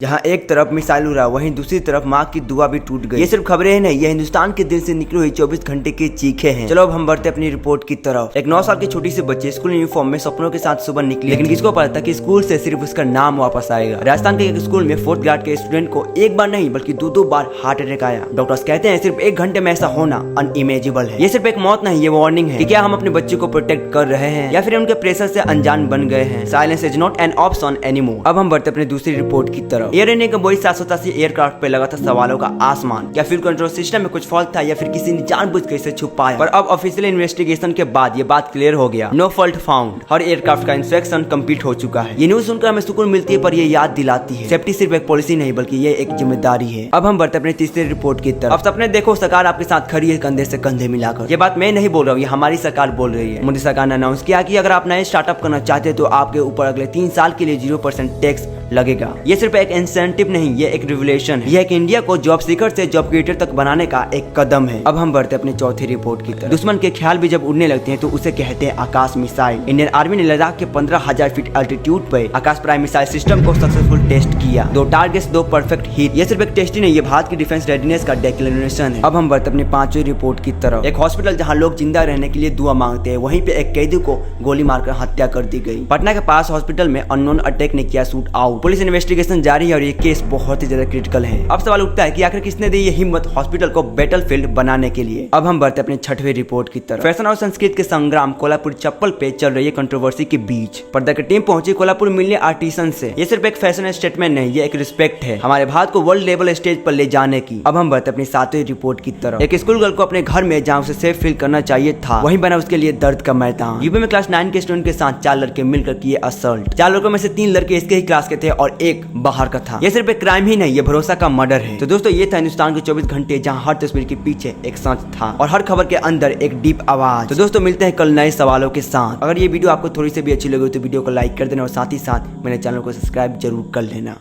जहां एक तरफ मिसाइल उड़ा वहीं दूसरी तरफ मां की दुआ भी टूट गई। ये सिर्फ खबरें हैं नहीं, ये हिंदुस्तान के दिल से निकली हुई 24 घंटे की चीखें हैं। चलो अब हम बढ़ते अपनी रिपोर्ट की तरफ। एक 9 साल की छोटी सी बच्ची स्कूल यूनिफॉर्म में सपनों के साथ सुबह निकली, लेकिन किसको पता था कि स्कूल से सिर्फ उसका नाम वापस आएगा। राजस्थान के एक स्कूल में 4th ग्रेड के स्टूडेंट को एक बार नहीं बल्कि दो बार हार्ट अटैक आया। डॉक्टर्स कहते हैं सिर्फ 1 घंटे में ऐसा होना अनइमेजिबल है। ये सिर्फ एक मौत नहीं, ये वार्निंग है कि क्या हम अपने बच्चे को प्रोटेक्ट कर रहे हैं या फिर उनके प्रेशर से अनजान बन गए हैं। Silence is not an option anymore. अब हम बढ़ते अपनी दूसरी रिपोर्ट की तरफ। एयर इंडिया का बोइंग 787 एयरक्राफ्ट पे लगा था सवालों का आसमान। क्या फ्यूल कंट्रोल सिस्टम में कुछ फॉल्ट था या फिर किसी ने जानबूझ कर इसे छुपाया? पर अब ऑफिशियल इन्वेस्टिगेशन के बाद ये बात क्लियर हो गया, नो फॉल्ट फाउंड। हर एयरक्राफ्ट का इंस्पेक्शन कंप्लीट हो चुका है। ये न्यूज सुनकर हमें सुकून मिलती है, पर ये याद दिलाती है सेफ्टी सिर्फ एक पॉलिसी नहीं बल्कि ये एक जिम्मेदारी है। अब हम बढ़ते अपनी तीसरी रिपोर्ट की तरफ। अब सपने देखो, सरकार आपके साथ खड़ी है कंधे से कंधे मिलाकर। ये बात मैं नहीं बोल रहा हूँ, ये हमारी सरकार बोल रही है। मोदी सरकार ने अनाउंस किया कि अगर आप नए स्टार्टअप करना चाहते हैं तो आपके ऊपर अगले 3 साल के लिए 0% टैक्स लगेगा। ये सिर्फ एक इंसेंटिव नहीं, ये एक रिवोल्यूशन है। ये एक इंडिया को जॉब सीकर से जॉब क्रिएटर तक बनाने का एक कदम है। अब हम बढ़ते अपनी चौथी रिपोर्ट की तरफ। दुश्मन के ख्याल भी जब उड़ने लगते हैं तो उसे कहते हैं आकाश मिसाइल। इंडियन आर्मी ने लद्दाख के 15,000 फीट अल्टीट्यूड पे आकाश प्राइम मिसाइल सिस्टम को सक्सेसफुल टेस्ट किया। 2 टारगेट्स 2 परफेक्ट हिट। ये सिर्फ एक टेस्ट ही नहीं, ये भारत की डिफेंस रेडीनेस का डिक्लेरेशन है। अब हम बढ़ते अपनी 5वीं रिपोर्ट की तरफ। एक हॉस्पिटल जहाँ लोग जिंदा रहने के लिए दुआ मांगते हैं, वहीं पे एक कैदी को गोली मारकर हत्या कर दी गई। पटना के पास हॉस्पिटल में अननोन अटैक ने किया शूट आउट। पुलिस इन्वेस्टिगेशन जारी है और ये केस बहुत ही ज्यादा क्रिटिकल है। अब सवाल उठता है कि आखिर किसने दी ये हिम्मत हॉस्पिटल को बैटलफील्ड बनाने के लिए। अब हम बढ़ते अपनी 6वीं रिपोर्ट की तरफ। फैशन और संस्कृति के संग्राम कोल्हापुर चप्पल पे चल रही है कंट्रोवर्सी के बीच। पर्दा की टीम पहुंची कोल्हापुर मिलने आर्टिसन से। ये सिर्फ एक फैशन स्टेटमेंट नहीं, ये एक रिस्पेक्ट है हमारे भारत को वर्ल्ड लेवल स्टेज पर ले जाने की। अब हम बढ़ते अपनी 7वीं रिपोर्ट की तरफ। एक स्कूल गर्ल को अपने घर में जहाँ उसे सेफ फील करना चाहिए था, वहीं बना उसके लिए दर्द का मैदान। यूपी में क्लास 9 के स्टूडेंट के साथ 4 लड़के मिलकर किए असल्ट। 4 लड़कों में से 3 लड़के इसके ही क्लास के थे और 1 बाहर का था। ये सिर्फ एक क्राइम ही नहीं, ये भरोसा का मर्डर है। तो दोस्तों ये था हिंदुस्तान के 24 घंटे, जहां हर तस्वीर के पीछे एक सच था और हर खबर के अंदर एक डीप आवाज। तो दोस्तों मिलते हैं कल नए सवालों के साथ। अगर ये वीडियो आपको थोड़ी सी भी अच्छी लगी तो वीडियो को लाइक कर देना और साथ ही साथ मेरे चैनल को सब्सक्राइब जरूर कर लेना।